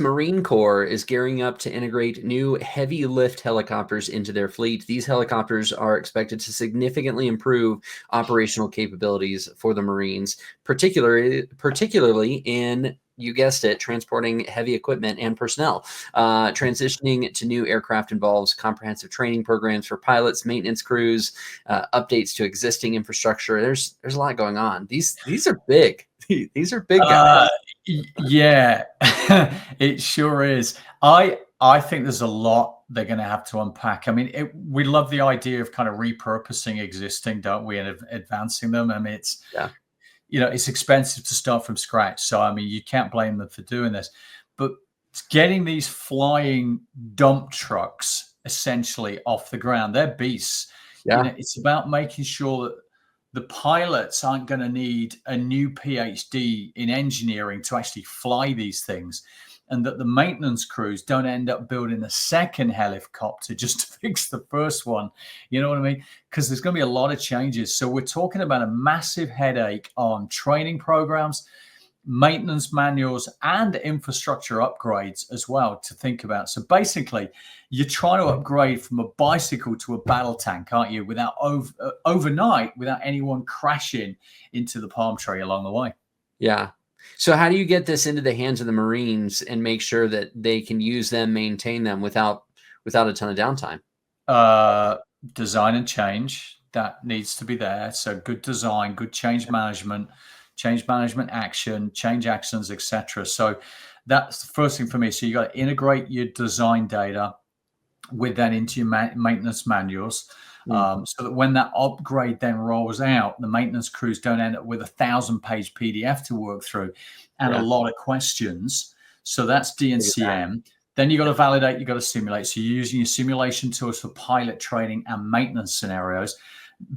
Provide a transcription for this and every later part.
Marine Corps is gearing up to integrate new heavy lift helicopters into their fleet. These helicopters are expected to significantly improve operational capabilities for the Marines, particularly in, you guessed it, transporting heavy equipment and personnel. Transitioning to new aircraft involves comprehensive training programs for pilots, maintenance crews, updates to existing infrastructure. There's a lot going on. These are big. These are big guys. Yeah, it sure is. I think there's a lot they're going to have to unpack. I mean, we love the idea of kind of repurposing existing, don't we, and advancing them. I mean, it's it's expensive to start from scratch. So I mean, you can't blame them for doing this. But getting these flying dump trucks essentially off the ground, they're beasts. Yeah. It's about making sure that the pilots aren't going to need a new PhD in engineering to actually fly these things, and that the maintenance crews don't end up building a second helicopter just to fix the first one. You know what I mean? Because there's going to be a lot of changes. So we're talking about a massive headache on training programs, maintenance manuals, and infrastructure upgrades as well to think about. So basically, you're trying to upgrade from a bicycle to a battle tank, aren't you? Without overnight, without anyone crashing into the palm tree along the way. Yeah. So how do you get this into the hands of the Marines and make sure that they can use them, maintain them without a ton of downtime? Design and change, that needs to be there. So good design, good change management action, change actions, etc. So that's the first thing for me. So you got to integrate your design data with that into your maintenance manuals, so that when that upgrade then rolls out, the maintenance crews don't end up with a 1,000-page PDF to work through and a lot of questions. So that's D&CM. Then you got to validate, you got to simulate. So you're using your simulation tools for pilot training and maintenance scenarios.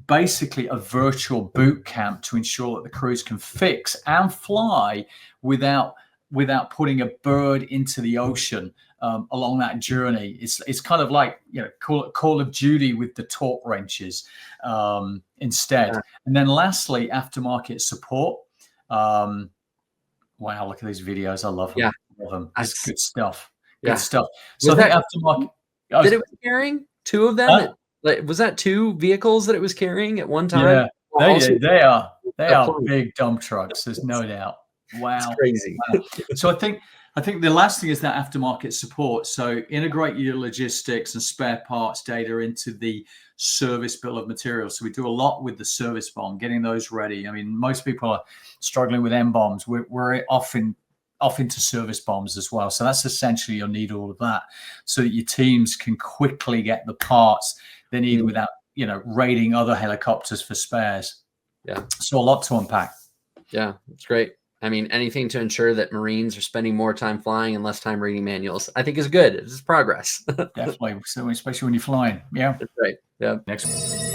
Basically a virtual boot camp to ensure that the crews can fix and fly without putting a bird into the ocean along that journey. It's kind of like, Call of Duty with the torque wrenches instead. And then lastly, aftermarket support. Wow, look at these videos. I love them. Yeah. I love them. It's good stuff. Yeah. Good stuff. So I think aftermarket. That it was carrying two of them. Was that two vehicles that it was carrying at one time? Yeah, they are big dump trucks. There's no doubt. Wow, it's crazy. Wow. So I think the last thing is that aftermarket support. So integrate your logistics and spare parts data into the service bill of materials. So we do a lot with the service bomb, getting those ready. I mean, most people are struggling with M bombs. We're off into service bombs as well. So that's essentially, you'll need all of that so that your teams can quickly get the parts they need without, raiding other helicopters for spares. Yeah. So a lot to unpack. Yeah, it's great. I mean, anything to ensure that Marines are spending more time flying and less time reading manuals, I think is good. It's progress. Definitely. So especially when you're flying. Yeah. That's right. Yeah. Next one.